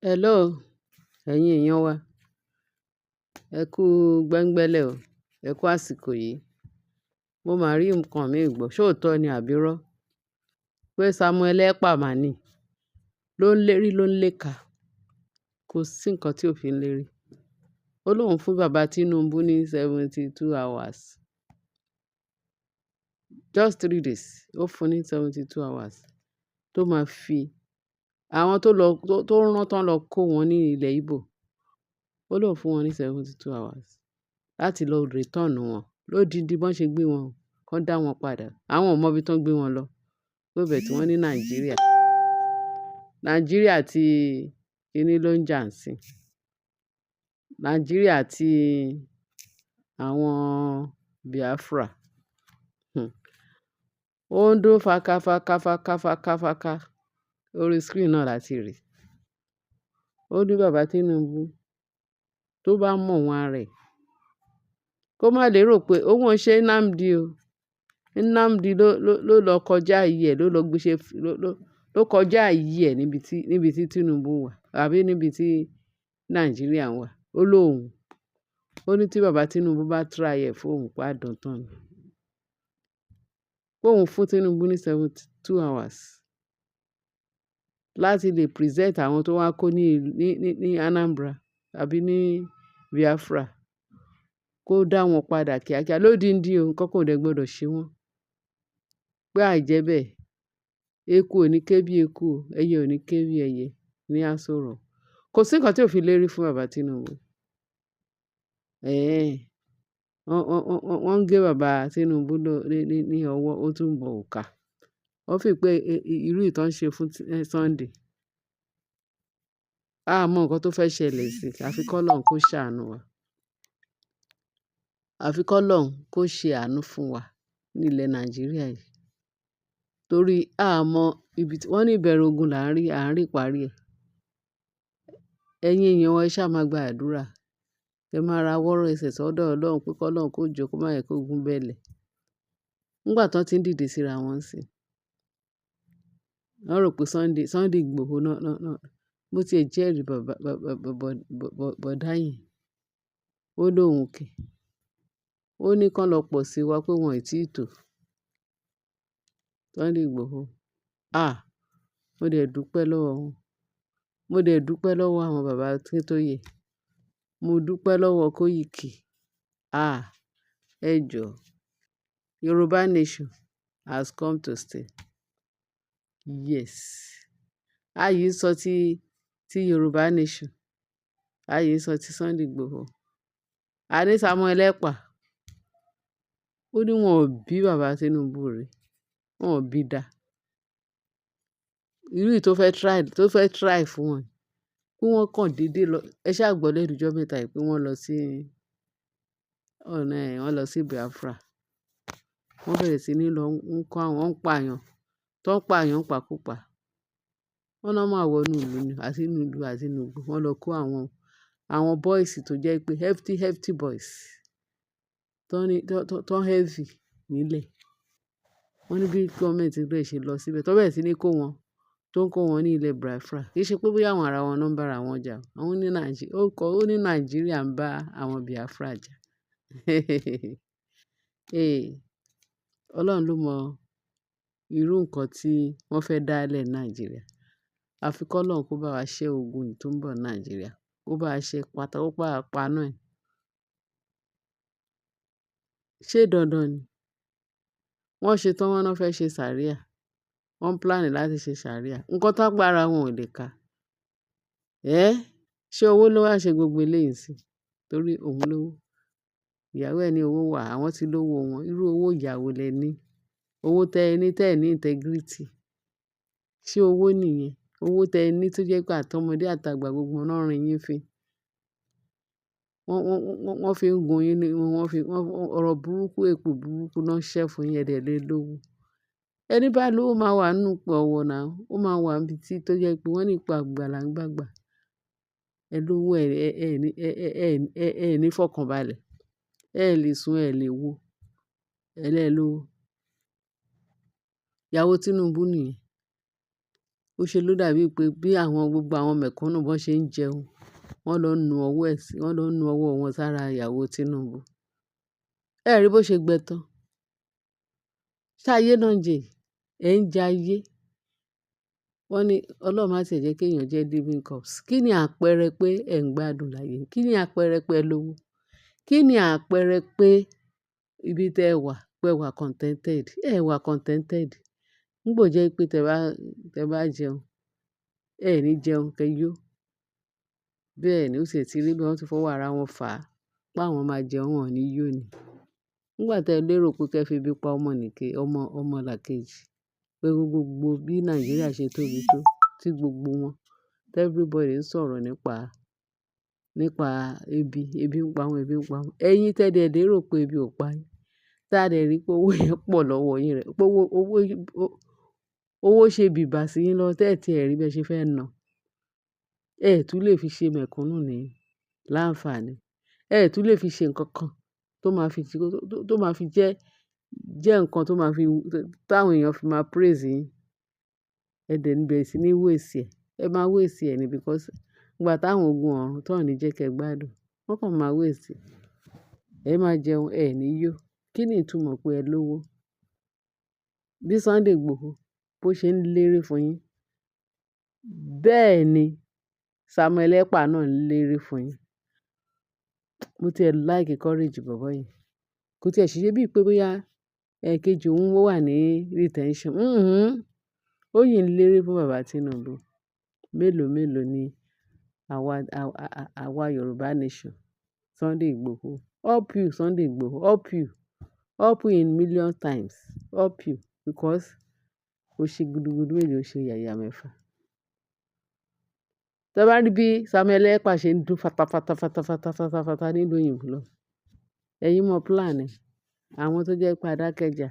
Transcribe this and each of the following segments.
Hello, ẹ̀yin èèyàn wa. Ẹ kú gbẹ́ngbẹ́lẹ̀ o. Ẹ kú àsìkò yìí. Mo máa rí nǹkan mi gbọ́. Ṣóòótọ́ ni àbí irọ́? Pé Samuel ekpa mà ní ló ń lérí ló ń léka. Kò sí nǹkan tí ò fi ń lérí. Ó lóun fún bàbá Tinubu ní 72 hours. Just 3 days. Ó fún ní 72 hours. Tó máa fi àwọn tó rán tán lọ kó wọn ní ilẹ̀ Igbo. Ó lóun fún wọn ní 72 hours láti lọ return wọn. Lódindi bọ́n ṣe gbé wọn, kán dá wọn padà. Àwọn ò mọ ibi tán gbé wọn lọ. Pé ibẹ̀ tí wọ́n ní Nàìjíríà. Nàìjíríà àti kíní ló ń jà ń sìn. Nàìjíríà àti àwọn Biafra. Ó ń dún faka. Orí screen náà láti rí. Ó ní bàbá Tinubu tó bá mọ̀ wọ́n rẹ̀. Kó má lérò pé òun ò ṣe Nnamdi o. Nnamdi ló lọ kọjá ààyè ẹ̀, ló kọjá ààyè ẹ̀ níbi tí Tinubu wà, àbí níbi tí Nàìjíríà wà. Ó lóun. Ó ní tí bàbá Tinubu bá try ẹ̀ fóun pé á dán tán ni. Pé òun fún Tinubu ní 72 hours láti lè present àwọn tó wá kó ní Anambra àbí ní Biafra. Kó dá wọn padà kíákíá. Lódindi o, nǹkan kan ò dẹ̀ gbọdọ̀ ṣe wọ́n. Pé àìjẹ́bẹ̀, eku ò ní ké bí eku o, ẹyẹ ò ní ké bí ẹyẹ ní Aso Rock. Kò sí nǹkan tí ò fi lérí fún bàbá Tinubu. Wọ́n ń gé bàbá Tinubu ní ọwọ́, ó tún ń bọ òrùka. Wọ́n fi pé irú ìyí tán ṣe fún Sunday. A mọ nǹkan tó fẹ́ ṣẹlẹ̀ sí i. Àfi k'Ọlọ́run kó ṣàánú wa. Àfi k'Ọlọ́run kó ṣe àánú fún wa ní ilẹ̀ Nàìjíríà yìí. Torí a mọ ibi tí wọ́n ní ìbẹ̀rẹ̀ ogun là ń rí ìparí ẹ̀. Ẹ̀yin èèyàn wa, ẹ ṣáà máa gba àdúrà. Ẹ máa rawọ́ ẹsẹ̀ sọ́dọ̀ Ọlọ́run pé k'Ọlọ́run kó jọ̀ọ́ kó má jẹ́ kógun bẹ́lẹ̀. Nígbà tán tí ń dìde síra wọn ńsìn. Wọ́n rò pé Sunday Igboho náà. Bó ti ẹ̀ jẹ́rìí bọ̀dá yẹn. Ó lóun kẹ̀. Ó ní kán lọ pọ̀ sí wa pé wọn ò tí ì tó. Sunday Igboho. Mo dẹ̀ dúpẹ́ lọ́wọ́ wọn. Mo dẹ̀ dúpẹ́ lọ́wọ́ àwọn bàbá Akintóyè. Mo dúpẹ́ lọ́wọ́ Kóìkì. Ẹ jọ̀ọ́. Yoruba nation has come to stay. Yes. A yìí sọ ti Yoruba nation. A yìí sọ ti Sunday Igboho. A ní Samuel ekpa. Ó ní wọn ò bí bàbá Tinubu rí. Wọn ò bí dá. Irú èyí tó fẹ́ try fún wọn. Pé wọ́n kàn dédé lọ. Ẹ ṣáà gbọ́ lẹ́nu ijọ́ mẹ́ta yìí pé wọ́n lọ sí Biafra. Wọ́n bẹ̀rẹ̀ sí ní lọ ń kó àwọn ń pààyàn. Tó ń pààyàn ńpakúpa. Wọ́n náà máa wọ inú ìlú ni, àti inú ìlú àti inú igbó. Wọ́n lọ kó àwọn boys tó jẹ́ pé hefty boys. Tán heavy nílẹ̀. Wọ́n ní bí gọ́ọ̀mẹ̀ntì bẹ́ẹ̀ ṣe lọ síbẹ̀. Tó bẹ̀rẹ̀ sí ní kó wọn. Tó ń kó wọn ní ilẹ̀ Biafra. Kì í ṣe pé bóyá àwọn ara wọn náà ń bá ara wọn jà. Ó ní Nàìjíríà ń bá àwọn Biafra jà. Ọlọ́run ló mọ irú nǹkan tí wọ́n fẹ́ dálẹ̀ Nàìjíríà. Àfi k'Ọlọ́run kó bá wa ṣẹ́ ogun yìí tó ń bọ̀ Nàìjíríà. Kó bá wa ṣẹ́ kó bá wa paná ẹ̀. Ṣé dandan ni? Wọ́n ṣe tán wọ́n náà fẹ́ ṣe sàríà. Wọ́n plan láti ṣe sàríà. Nǹkan tágbára wọn ò lè ká. Ṣé owó ló wá ṣe gbogbo eléyìí sí? Torí òun lówó. Ìyàwó ẹ̀ ní owó wà, àwọn tí lówó wọn. Irú owó ìyà wo lẹ ní? Owó tẹ ẹ ní tẹ́ ẹ̀ ní integrity. Ṣé owó nìyẹn? Owó tẹ ẹ ní tó jẹ́ pé àtọmọdé àtàgbà gbogbo wọn náà rin yín fín. Wọ́n fi ń gun yín ní ọ̀rọ̀ burúkú, èpè burúkú náà ṣẹ́ fún yín, ẹ dẹ̀ lé lówó. Ẹni bá lówó máa wà nínú ipò ọ̀wọ̀ náà. Ó máa wà níbi tó jẹ́ pé wọ́n ní ipò àgbà là ń gbàgbà. Ẹ lówó ẹ ní fọkànbalẹ̀. Ẹ lè sùn, ẹ lè wo. Ẹ lẹ́ lówó. Ìyàwó Tinubu nìyẹn. Ó ṣe ló dàbí pé bí gbogbo àwọn mẹ̀kúnnù bọ́n ṣe ń jẹun, wọ́n lọ ń nu ọwọ́ wọn sára ìyàwó Tinubu. Ẹ rí bó ṣe gbẹ tán. Ṣáyé náà ń jẹ yìí? Ẹ̀ ń jayé. Wọ́n ní Ọlọ́run má tiẹ̀ jẹ́ kéèyàn jẹ́ living corpse. Kí ni àpẹẹrẹ pé ẹ̀ ń gbádùn láyé? Kí ni àpẹẹrẹ pé ẹ lówó? Kí ni àpẹẹrẹ pé ibi tẹ́ ẹ wà, pé ẹ wà contented? Ẹ wà contented. Nígbò jẹ́ pé tẹ́ bá jẹun, ẹ ní jẹun kẹ́ yó. Bẹ́ẹ̀ ni ó sì ti rí bí wọ́n ti fọwọ́ ara wọn fà á pé àwọn máa jẹun, wọn ò ní yó ni. Nígbà tẹ́ ẹ lérò pé kẹ́ fi ebi pa ọmọlàkejì, pé gbogbo bí Nàìjíríà ṣe tóbi tó, tí gbogbo wọn, tí everybody ń sọ̀rọ̀ nípa ebi ń pa wọ́n, ebi ń pa wọ́n. Ẹ̀yin tẹ́ dẹ̀ lérò pé ebi ò pa yín. Tá a dẹ̀ rí pé owó yẹn pọ̀ lọ́wọ́ yín rẹ̀, pé owó ṣe bìbà sí yín lọ́wọ́ tẹ́ ẹ̀ tí ẹ̀ rí bẹ́ẹ̀ ṣe fẹ́ nà. Ẹ tún lè fi ṣe mẹ̀kúnnù ní láǹfààní. Ẹ tún lè fi ṣe nǹkan kan tó máa fi jẹ́ nǹkan tó máa fi táwọn èèyàn fi máa praise yín. Ẹ dẹ̀ ń bẹ̀rẹ̀ sí ní waste ẹ̀. Ẹ máa waste ẹ̀ ni because ìgbà táwọn ogun ọ̀run tó ò ní jẹ́ kẹ́ gbádùn, wọ́n kàn máa waste ẹ̀. Ẹ máa jẹun, ẹ ní yó. Kí ni ìtumọ̀ pé ẹ lówó? Bí Sunday Igboho bó ṣe ń lérí fún yín, bẹ́ẹ̀ ni Samuel ekpa náà ń lérí fún yín. Mo tiẹ̀ like courage bọ̀bọ́ yìí. Kò tiẹ̀ ṣe bíi pé bóyá ẹ̀ẹ̀kejì òun wà ní retention. Ó yìí ń lérí fún bàbá Tinubu. Mélòó mélòó ni àwa Yorùbá nation. Sunday Igboho. Up you, Sunday Igboho. Up you. Up you in million times. Up you. Because ó ṣe gudugudu méje, ó ṣe yàyà mẹ́fà. Tẹ́ bá rí bí Samuel ekpa ṣe ń dún fatafata nílùú òyìnbó lọ. Ẹ̀yin mọ plan ẹ̀. Àwọn tó jẹ́ pé adákẹ́jà.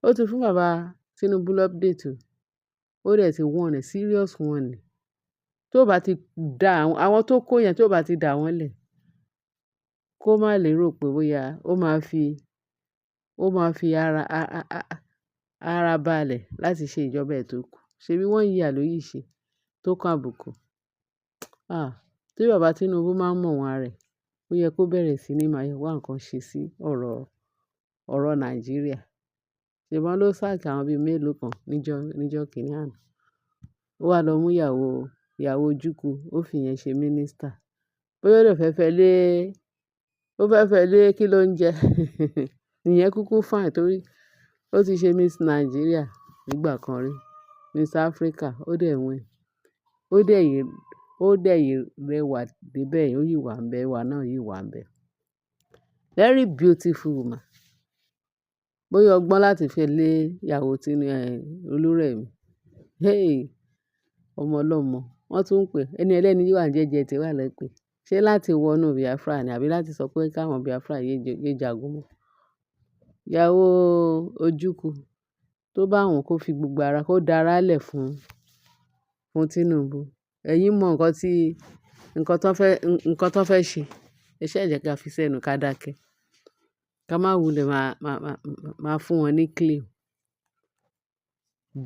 Ó ti fún bàbá Tinubu update o. Ó dẹ̀ ti warn ẹ̀, serious warning. Tó bá ti dá àwọn tó kó yẹn, tó bá ti dà wọ́n lẹ̀, kó má lérò pé bóyá ó máa fi ara balẹ̀ láti ṣe ìjọba ẹ̀ tó kù. Ṣebí 1 year ló yìí ṣe tó kan àbùkù. Tí bàbá Tinubu máa ń mọ̀ wọ́n ara ẹ̀, ó yẹ kó bẹ̀rẹ̀ sí ní máa wá nǹkan ṣe sí ọ̀rọ̀ Nàìjíríà. Ṣèbọ́n ló sack àwọn bíi mélòó kan níjọ́ kìíní àná. Ó wá lọ mú ìyàwó ojúkù, ó fi yẹn ṣe minister. Bóyá ó fẹ́ fẹ́ lé kí ló ń jẹ. Ìyẹn kúkú fine torí ó ti ṣe Miss Nigeria nígbà kan rí. Miss Africa, ó dẹ̀ win. Ó dẹ̀ yìí rẹwà débẹ̀, ó yìí wà ńbẹ̀, ẹwà náà yìí wà ńbẹ̀. Very beautiful woman. Bóyá ọgbọ́n láti fi lé ìyàwó Olúrẹ̀mí. Ọmọ ọlọ́mọ. Wọ́n tún ń pè ẹni ẹlẹ́ni wà jẹ́jẹ́ tí wà lẹ́pẹ́. Ṣé láti wọnú Biafra ni àbí láti sọ pé káwọn Biafra yé jagun mọ́? Ìyàwó ojúkù tó bá wùn kó fi gbogbo ara kó dára lẹ̀ fún Tinubu. Ẹ̀yin mọ nǹkan tó fẹ́ ṣe. Ẹ ṣáà jẹ́ ká fi sẹ́nu ká dákẹ́. Ká má wulẹ̀ máa fún wọn ní claim.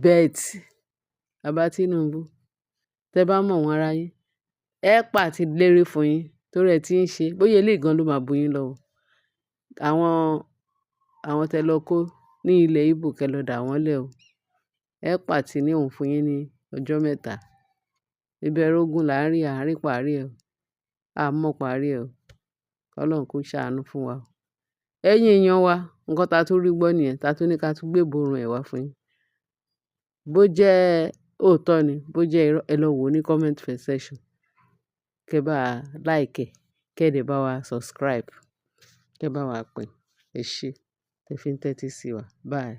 Bet bàbá Tinubu, tẹ́ bá mọ̀ wọ́n ara yín, ekpa ti lérí fún yín torí ẹ ti ń ṣe. Bóyá eléyìí gan ló máa bu yín lọ́wọ́. Àwọn tẹ́ lọ kó ní ilẹ̀ Igbo kẹ́ lọ dà wọ́n lẹ̀ o. Ekpa ti ní òun fún yín ní ọjọ́ 3. Ìbẹ̀rù ogun là ń rí, àárín parí ẹ̀ o. A mọ̀ parí ẹ̀ o. Ọlọ́run kó ṣàánú fún wa o. Ẹ̀yin èèyàn wa, nǹkan ta tún rí gbọ́ nìyẹn, ta tún ní ká tún gbé ìborùn ẹ̀ wá fún yín. Bó jẹ́ òótọ́ ni, bó jẹ́ irọ́, ẹ lọ wò ó ní comment section. Kẹ́ bá wa like ẹ̀, kẹ́ dẹ̀ bá wa subscribe, kẹ́ bá wa pín. Ẹ ṣé, tẹ́ fi ń tẹ́tí sí wa. Bye.